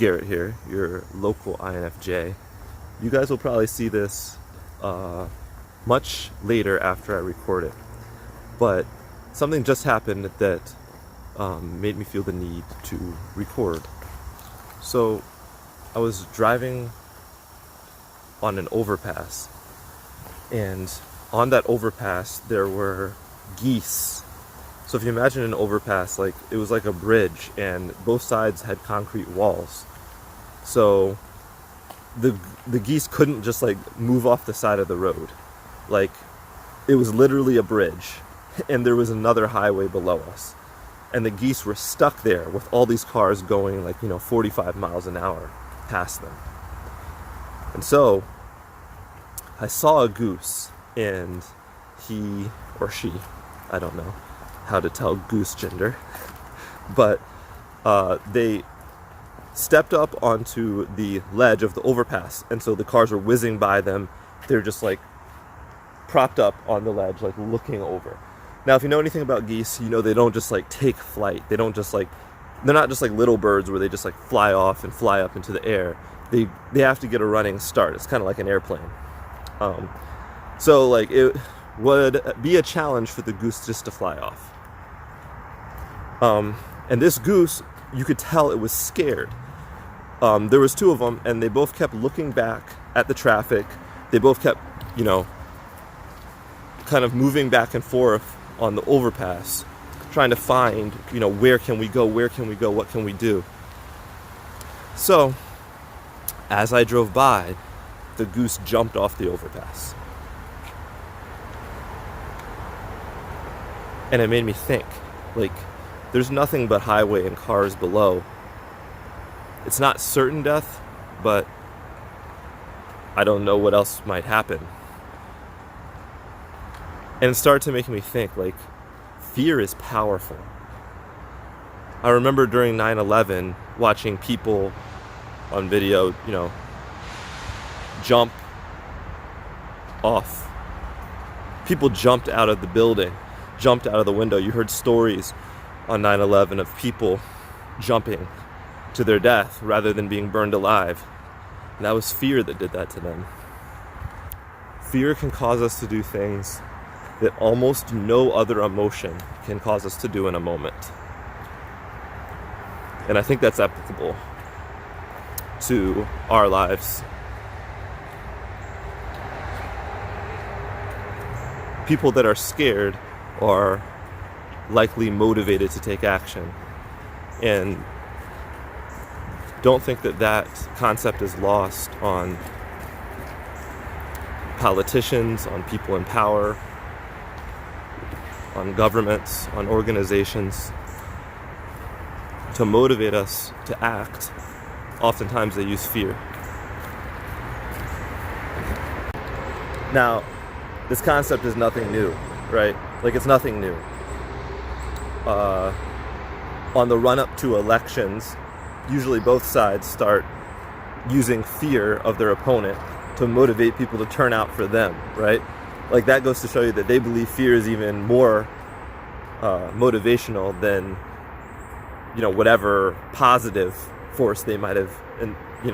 Garrett here, your local INFJ. You guys will probably see this much later after I record it, but something just happened that made me feel the need to record. So I was driving on an overpass, and on that overpass there were geese. So if you imagine an overpass, like it was like a bridge, and both sides had concrete walls. So the geese couldn't just like move off the side of the road. Like it was literally a bridge, and there was another highway below us. And the geese were stuck there with all these cars going 45 miles an hour past them. And so I saw a goose, and he or she, I don't know how to tell goose gender, but they stepped up onto the ledge of the overpass, and so the cars were whizzing by them. They're just like propped up on the ledge, like looking over. Now, if you know anything about geese, you know they don't just like take flight. They don't just like, they're not just like little birds where they just like fly off and fly up into the air. They have to get a running start. It's kind of like an airplane. So like it would be a challenge for the goose just to fly off. And this goose, you could tell it was scared. There was two of them, and they both kept looking back at the traffic. They both kept, kind of moving back and forth on the overpass, trying to find, where can we go, what can we do? So, as I drove by, the goose jumped off the overpass. And it made me think, there's nothing but highway and cars below. It's not certain death, but I don't know what else might happen. And it started to make me think, fear is powerful. I remember during 9/11 watching people on video, jump off. People jumped out of the building, jumped out of the window. You heard stories on 9/11 of people jumping to their death rather than being burned alive. And that was fear that did that to them. Fear can cause us to do things that almost no other emotion can cause us to do in a moment. And I think that's applicable to our lives. People that are scared are likely motivated to take action. And don't think that concept is lost on politicians, on people in power, on governments, on organizations. To motivate us to act, oftentimes they use fear. Now, this concept is nothing new, right? It's nothing new. On the run-up to elections, usually both sides start using fear of their opponent to motivate people to turn out for them, right? That goes to show you that they believe fear is even more motivational than, whatever positive force they might have,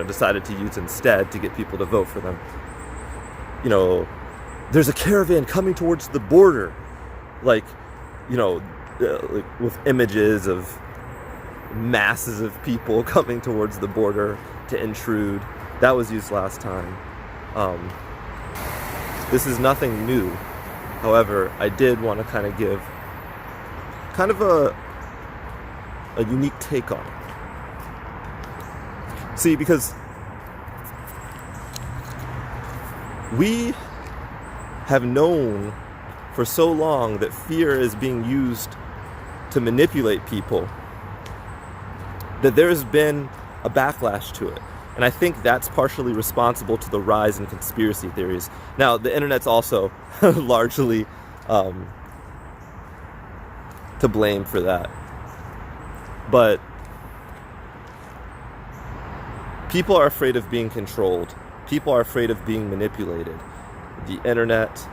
decided to use instead to get people to vote for them. There's a caravan coming towards the border, with images of masses of people coming towards the border to intrude. That was used last time. This is nothing new. However, I did want to kind of give a unique take on it. See, because we have known for so long that fear is being used to manipulate people, that there's been a backlash to it. And I think that's partially responsible to the rise in conspiracy theories. Now, the internet's also largely to blame for that. But people are afraid of being controlled. People are afraid of being manipulated. The internet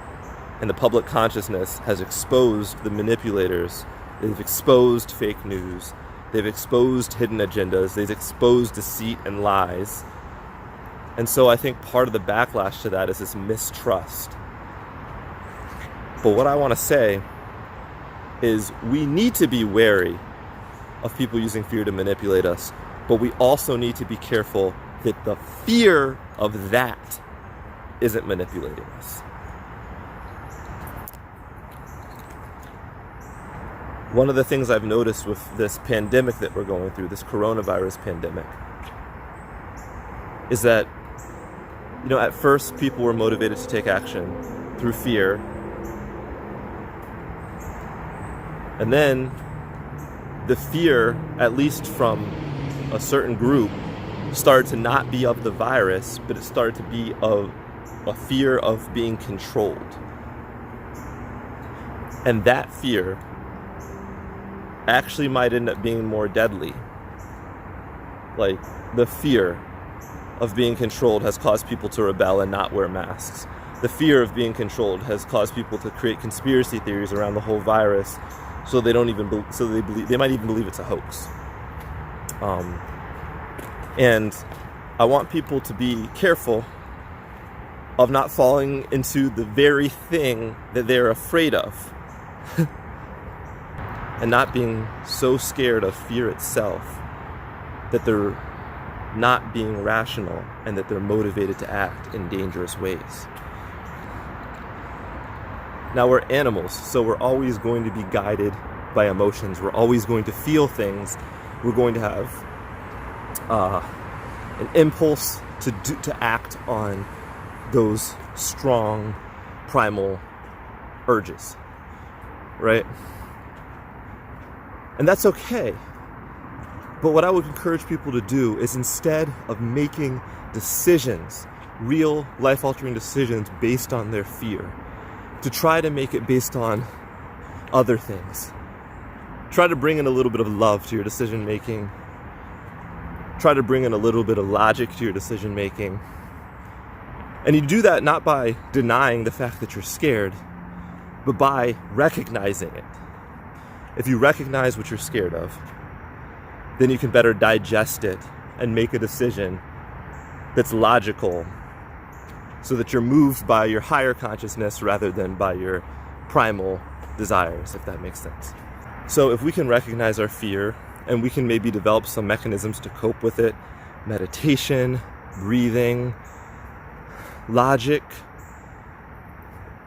and the public consciousness has exposed the manipulators. They've exposed fake news. They've exposed hidden agendas. They've exposed deceit and lies. And so I think part of the backlash to that is this mistrust. But what I want to say is we need to be wary of people using fear to manipulate us, but we also need to be careful that the fear of that isn't manipulating us. One of the things I've noticed with this pandemic that we're going through, this coronavirus pandemic, is that, at first people were motivated to take action through fear. And then the fear, at least from a certain group, started to not be of the virus, but it started to be of a fear of being controlled. And that fear actually might end up being more deadly. Like, the fear of being controlled has caused people to rebel and not wear masks. The fear of being controlled has caused people to create conspiracy theories around the whole virus, so they don't even they might even believe it's a hoax. And I want people to be careful of not falling into the very thing that they're afraid of. And not being so scared of fear itself that they're not being rational and that they're motivated to act in dangerous ways. Now, we're animals, so we're always going to be guided by emotions. We're always going to feel things. We're going to have an impulse to act on those strong primal urges, right? And that's okay. But what I would encourage people to do is, instead of making decisions, real life-altering decisions based on their fear, to try to make it based on other things. Try to bring in a little bit of love to your decision making. Try to bring in a little bit of logic to your decision making. And you do that not by denying the fact that you're scared, but by recognizing it. If you recognize what you're scared of, then you can better digest it and make a decision that's logical, so that you're moved by your higher consciousness rather than by your primal desires, if that makes sense. So if we can recognize our fear, and we can maybe develop some mechanisms to cope with it, meditation, breathing, logic,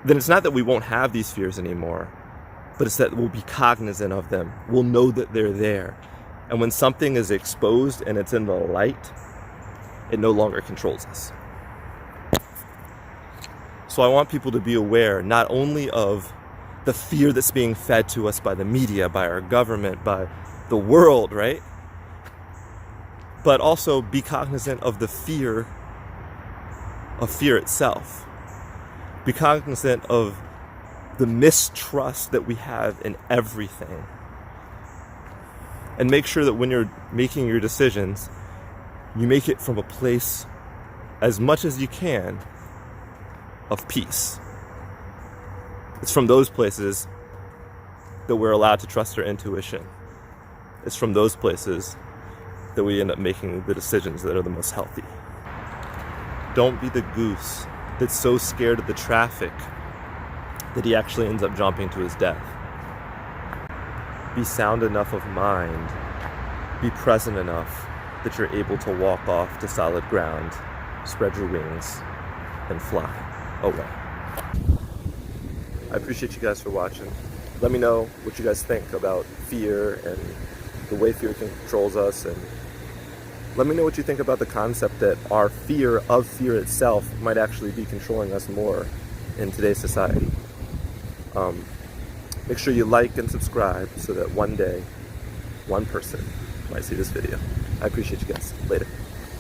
then it's not that we won't have these fears anymore, but it's that we'll be cognizant of them. We'll know that they're there. And when something is exposed and it's in the light, it no longer controls us. So I want people to be aware not only of the fear that's being fed to us by the media, by our government, by the world, right? But also be cognizant of the fear of fear itself. Be cognizant of the mistrust that we have in everything. And make sure that when you're making your decisions, you make it from a place, as much as you can, of peace. It's from those places that we're allowed to trust our intuition. It's from those places that we end up making the decisions that are the most healthy. Don't be the goose that's so scared of the traffic that he actually ends up jumping to his death. Be sound enough of mind, be present enough that you're able to walk off to solid ground, spread your wings, and fly away. I appreciate you guys for watching. Let me know what you guys think about fear and the way fear controls us, and let me know what you think about the concept that our fear of fear itself might actually be controlling us more in today's society. Make sure you like and subscribe so that one day, one person might see this video. I appreciate you guys. Later.